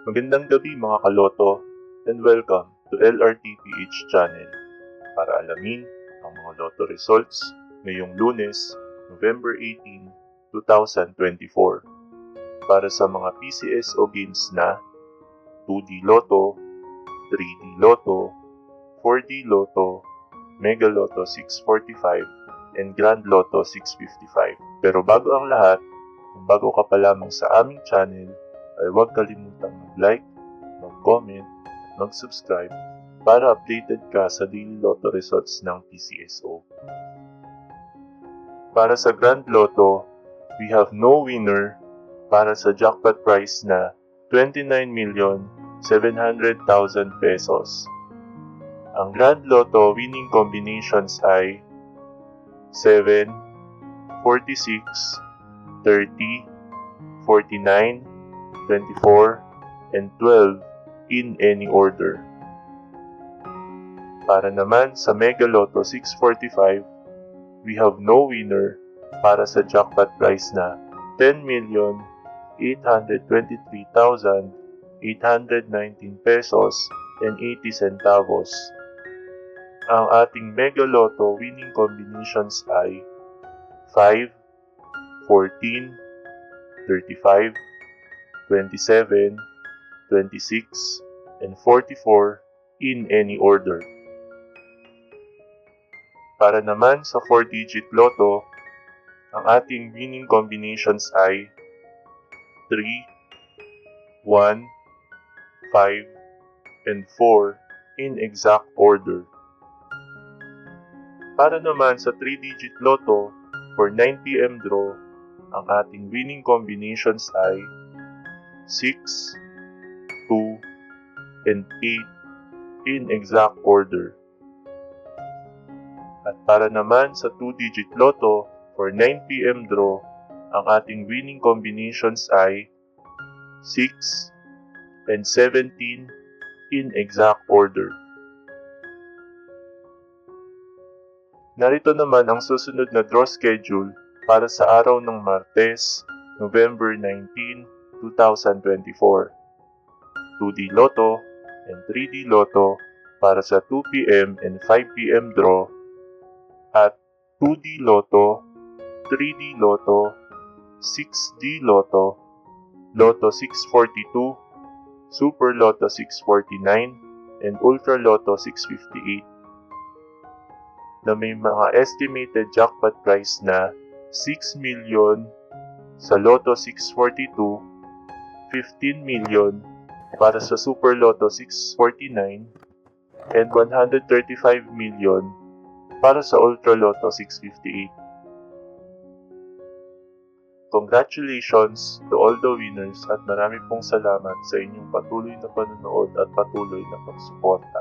Magandang gabi mga kaloto and welcome to LRTPH channel para alamin ang mga loto results ngayong Lunes, November 18, 2024 para sa mga PCSO games na 2D Lotto, 3D Lotto, 4D Lotto, Mega Lotto 645 and Grand Lotto 655. Pero bago ang lahat, kung bago ka pa lamang sa aming channel, ay huwag kalimutang mag-like, mag-comment, mag-subscribe para updated ka sa daily lotto results ng PCSO. Para sa Grand Lotto, we have no winner para sa jackpot prize na 29,700,000 pesos. Ang Grand Lotto winning combinations ay 7, 46, 30, 49, 24, and 12 in any order. Para naman sa Mega Lotto 645, we have no winner para sa jackpot prize na 10,823,819 pesos and 80 centavos. Ang ating Mega Lotto winning combinations ay 5, 14, 35, 27, 26, and 44 in any order. Para naman sa 4-digit Lotto, ang ating winning combinations ay 3, 1, 5, and 4 in exact order. Para naman sa 3-digit Lotto, for 9 PM draw, ang ating winning combinations ay 6, 2, and 8 in exact order. At para naman sa 2-digit Lotto, for 9 PM draw, ang ating winning combinations ay 6 and 17 in exact order. Narito naman ang susunod na draw schedule para sa araw ng Martes, November 19, 2024. 2D Lotto and 3D Lotto para sa 2 PM and 5 PM draw at 2D Lotto, 3D Lotto, 6D Lotto, Lotto 642, Super Lotto 649, and Ultra Lotto 658 na may mga estimated jackpot price na 6 million sa Lotto 642, 15 million para sa Super Lotto 649, and 135 million para sa Ultra Lotto 658. Congratulations to all the winners at marami pong salamat sa inyong patuloy na panonood at patuloy na pagsuporta.